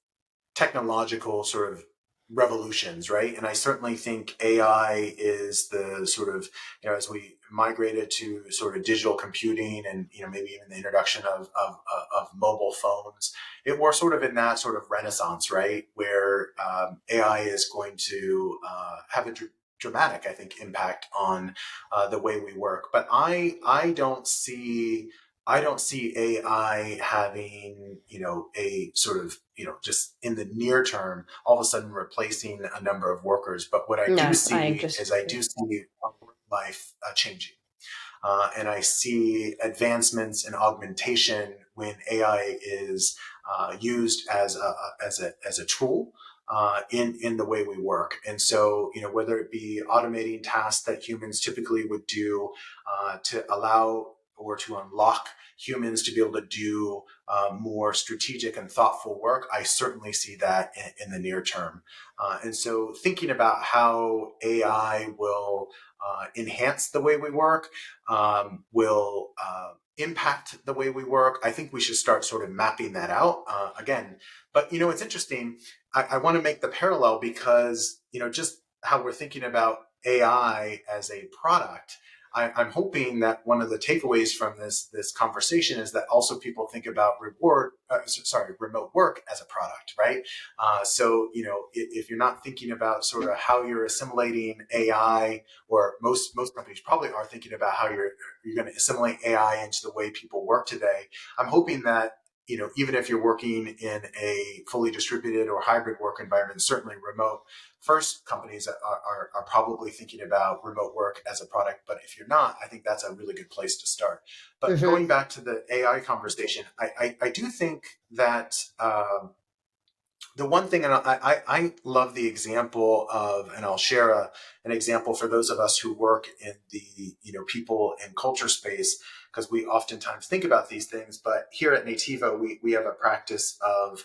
technological sort of revolutions, right? And I certainly think AI is the sort of, as we migrated to sort of digital computing and, maybe even the introduction of mobile phones, we're sort of in that sort of renaissance, right? Where AI is going to have a dramatic, I think, impact on the way we work. But I don't see AI having, a sort of, just in the near term, all of a sudden replacing a number of workers. But what I do No, I see is I disagree. do see life changing. And I see advancements in augmentation when AI is used as a tool in the way we work. And so, whether it be automating tasks that humans typically would do to allow or to unlock humans to be able to do more strategic and thoughtful work, I certainly see that in the near term. And so, thinking about how AI will enhance the way we work, will impact the way we work, I think we should start sort of mapping that out again. But it's interesting. I want to make the parallel because just how we're thinking about AI as a product. I'm hoping that one of the takeaways from this conversation is that also people think about remote work as a product, right? So if you're not thinking about sort of how you're assimilating AI, or most companies probably are thinking about how you're going to assimilate AI into the way people work today. I'm hoping that even if you're working in a fully distributed or hybrid work environment, certainly remote first companies are probably thinking about remote work as a product. But if you're not, I think that's a really good place to start. But going Hmm. back to the AI conversation, I do think that the one thing, and I love the example of, and I'll share an example for those of us who work in the people and culture space, because we oftentimes think about these things. But here at Nativo, we have a practice of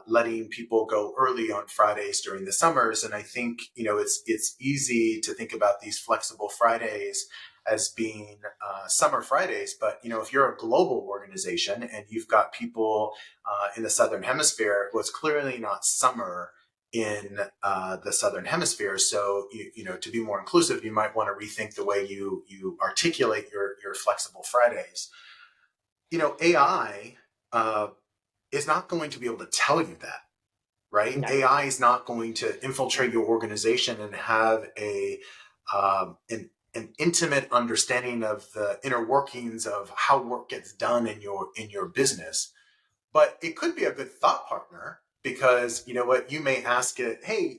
letting people go early on Fridays during the summers, and I think it's easy to think about these flexible Fridays as being summer Fridays. But if you're a global organization and you've got people in the southern hemisphere, was clearly not summer in the southern hemisphere. So to be more inclusive, you might want to rethink the way you articulate your flexible Fridays. AI is not going to be able to tell you that, right? No. AI is not going to infiltrate your organization and have an intimate understanding of the inner workings of how work gets done in your business. But it could be a good thought partner, because you may ask it, hey,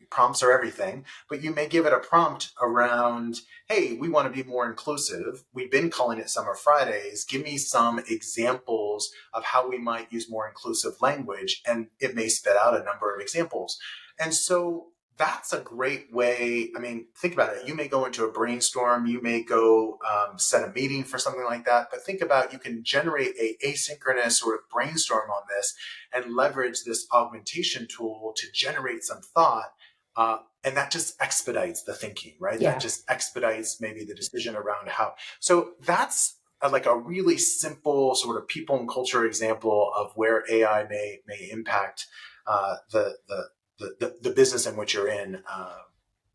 prompts are everything, but you may give it a prompt around, hey, we want to be more inclusive, we've been calling it Summer Fridays, give me some examples of how we might use more inclusive language, and it may spit out a number of examples. And so that's a great way. I mean, think about it. You may go into a brainstorm, you may go set a meeting for something like that, but think about, you can generate a asynchronous sort of brainstorm on this and leverage this augmentation tool to generate some thought. And that just expedites the thinking, right? That Yeah. just expedites maybe the decision around how. So that's like a really simple sort of people and culture example of where AI may impact the business in which you're in.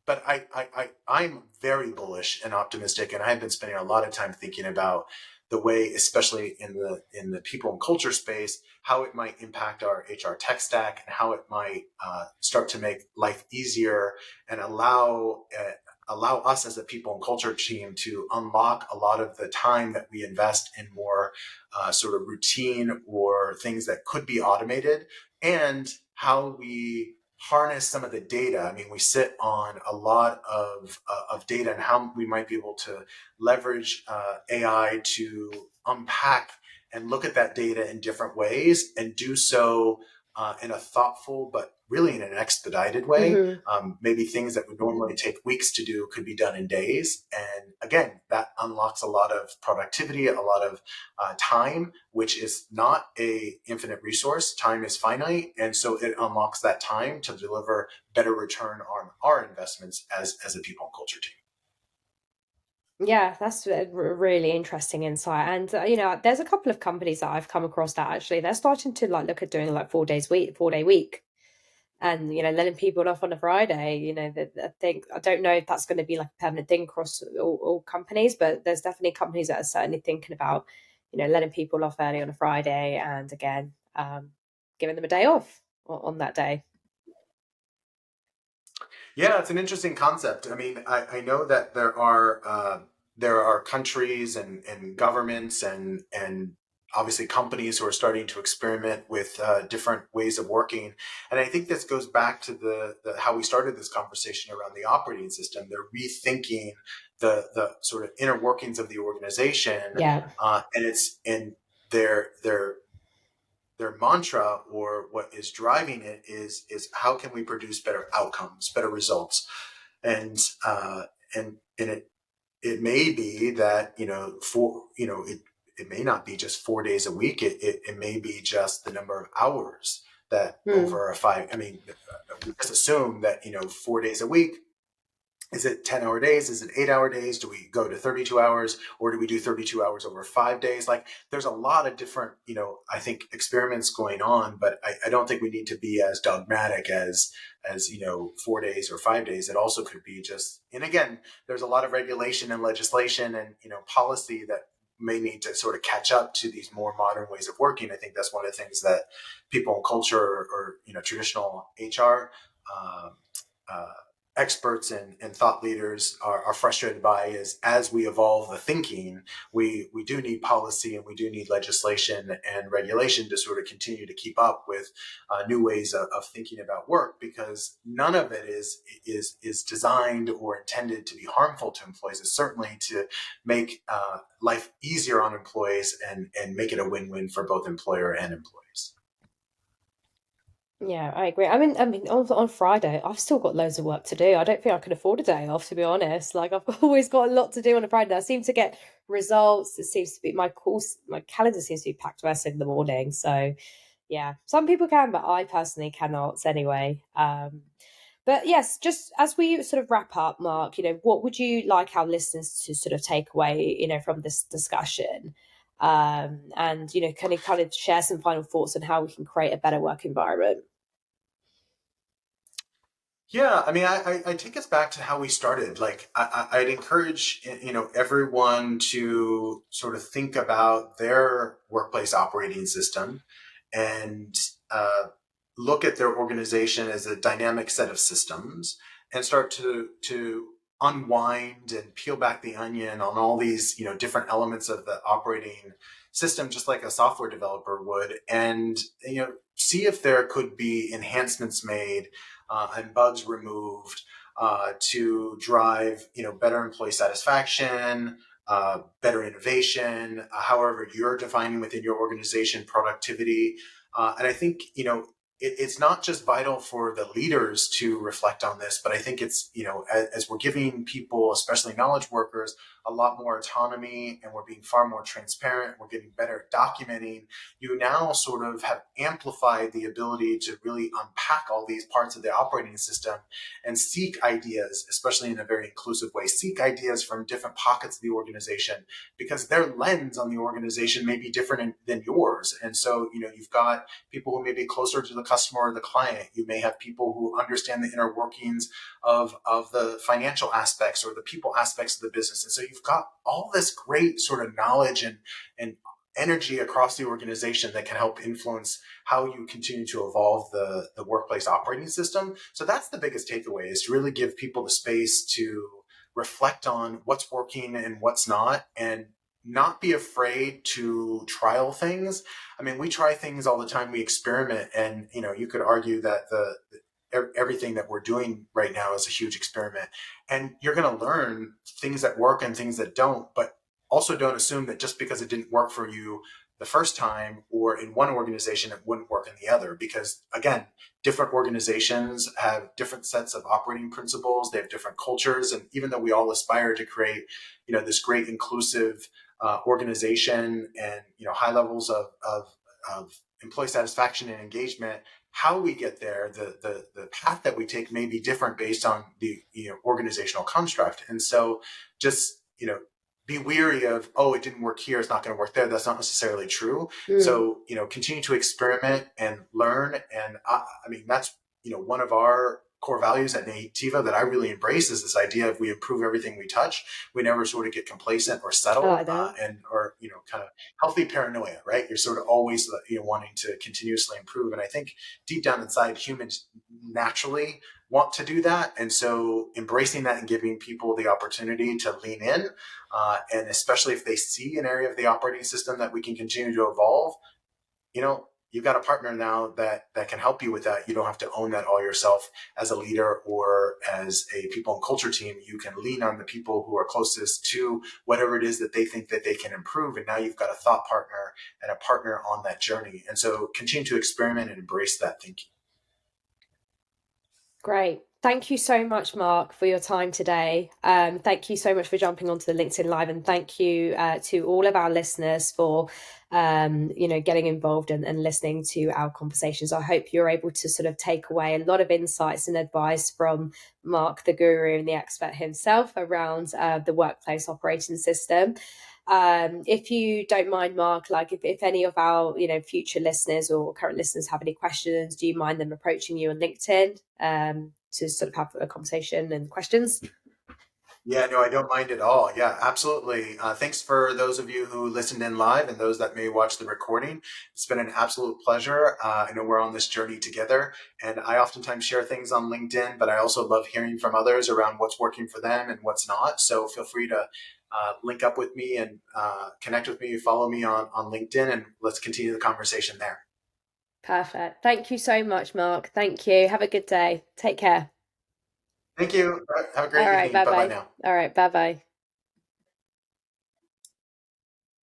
But I'm very bullish and optimistic, and I've been spending a lot of time thinking about the way, especially in the people and culture space, how it might impact our HR tech stack, and how it might start to make life easier and allow us as a people and culture team to unlock a lot of the time that we invest in more sort of routine or things that could be automated, and how we harness some of the data. I mean, we sit on a lot of data, and how we might be able to leverage AI to unpack and look at that data in different ways, and do so in a thoughtful but really in an expedited way. Hmm. Maybe things that would normally take weeks to do could be done in days. And again, that unlocks a lot of productivity, a lot of time, which is not a infinite resource. Time is finite, and so it unlocks that time to deliver better return on our investments as a people and culture team. Yeah, that's a really interesting insight. And there's a couple of companies that I've come across that actually they're starting to like look at doing like 4 days week, 4 day week. and letting people off on a Friday. I don't know if that's going to be like a permanent thing across all companies, but there's definitely companies that are certainly thinking about letting people off early on a Friday, and again, giving them a day off on that day. Yeah, it's an interesting concept. I mean, I know that there are countries and governments and obviously companies who are starting to experiment with different ways of working. And I think this goes back to the how we started this conversation around the operating system. They're rethinking the sort of inner workings of the organization, Yeah. and it's in their mantra, or what is driving it, is how can we produce better outcomes, better results. And and it may be that for it may not be just 4 days a week. It may be just the number of hours that Hmm. over a five. I mean, we just assume that 4 days a week. Is it 10-hour days? Is it 8-hour days? Do we go to 32 hours, or do we do 32 hours over 5 days? Like, there's a lot of different, I think, experiments going on, but I don't think we need to be as dogmatic as 4 days or 5 days. It also could be just, and again, there's a lot of regulation and legislation and, policy that may need to sort of catch up to these more modern ways of working. I think that's one of the things that people in culture, or traditional HR, um, uh, experts and thought leaders are frustrated by, is as we evolve the thinking, we do need policy, and we do need legislation and regulation to sort of continue to keep up with new ways of thinking about work, because none of it is designed or intended to be harmful to employees. It's certainly to make life easier on employees, and make it a win-win for both employer and employees. Yeah, I agree. I mean, on Friday, I've still got loads of work to do. I don't think I could afford a day off, to be honest. Like, I've always got a lot to do on a Friday. I seem to get results. It seems to be my calendar seems to be packed first thing in the morning. So, yeah, some people can, but I personally cannot anyway. But yes, just as we sort of wrap up, Mark, what would you like our listeners to sort of take away, from this discussion? And can you kind of share some final thoughts on how we can create a better work environment? Yeah, I mean, I take us back to how we started. Like, I'd encourage everyone to sort of think about their workplace operating system, and uh, look at their organization as a dynamic set of systems, and start to unwind and peel back the onion on all these different elements of the operating system, just like a software developer would, and see if there could be enhancements made and bugs removed to drive better employee satisfaction, better innovation, however you're defining within your organization productivity. And I think it's not just vital for the leaders to reflect on this, but I think it's as we're giving people, especially knowledge workers, a lot more autonomy, and we're being far more transparent, we're getting better at documenting. You now sort of have amplified the ability to really unpack all these parts of the operating system and seek ideas, especially in a very inclusive way. Seek ideas from different pockets of the organization, because their lens on the organization may be different than yours. And so, you've got people who may be closer to the customer or the client. You may have people who understand the inner workings of the financial aspects or the people aspects of the business. And so you've got all this great sort of knowledge and energy across the organization that can help influence how you continue to evolve the workplace operating system. So that's the biggest takeaway, is to really give people the space to reflect on what's working and what's not, and not be afraid to trial things. I mean, we try things all the time, we experiment, and you could argue that the everything that we're doing right now is a huge experiment, and you're going to learn things that work and things that don't. But also, don't assume that just because it didn't work for you the first time or in one organization, it wouldn't work in the other. Because again, different organizations have different sets of operating principles, they have different cultures, and even though we all aspire to create this great inclusive organization, and high levels of employee satisfaction and engagement, how we get there, the path that we take may be different based on the organizational construct. And so, just be weary of, oh, it didn't work here, it's not going to work there. That's not necessarily true. Mm. So continue to experiment and learn. And I mean, that's one of our core values at Nativo that I really embrace is this idea of we improve everything we touch. We never sort of get complacent or I settled, like that. and or kind of healthy paranoia, right? You're sort of always wanting to continuously improve, and I think deep down inside, humans naturally want to do that, and so embracing that and giving people the opportunity to lean in, and especially if they see an area of the operating system that we can continue to evolve, you've got a partner now that can help you with that. You don't have to own that all yourself as a leader or as a people and culture team. You can lean on the people who are closest to whatever it is that they think that they can improve. And now you've got a thought partner and a partner on that journey. And so continue to experiment and embrace that thinking. Great. Thank you so much, Mark, for your time today. Thank you so much for jumping onto the LinkedIn Live, and thank you to all of our listeners for getting involved and listening to our conversations. I hope you're able to sort of take away a lot of insights and advice from Mark, the guru and the expert himself, around the workplace operating system. If you don't mind, Mark, like if any of our future listeners or current listeners have any questions, do you mind them approaching you on LinkedIn to sort of have a conversation and questions? Yeah, no, I don't mind at all. Yeah, absolutely. Thanks for those of you who listened in live and those that may watch the recording. It's been an absolute pleasure. I know we're on this journey together, and I oftentimes share things on LinkedIn, but I also love hearing from others around what's working for them and what's not. So feel free to link up with me and connect with me, follow me on LinkedIn, and let's continue the conversation there. Perfect. Thank you so much, Mark. Thank you. Have a good day. Take care. Thank you. Have a All great right. evening. Bye Bye bye bye. now. All right. Bye bye.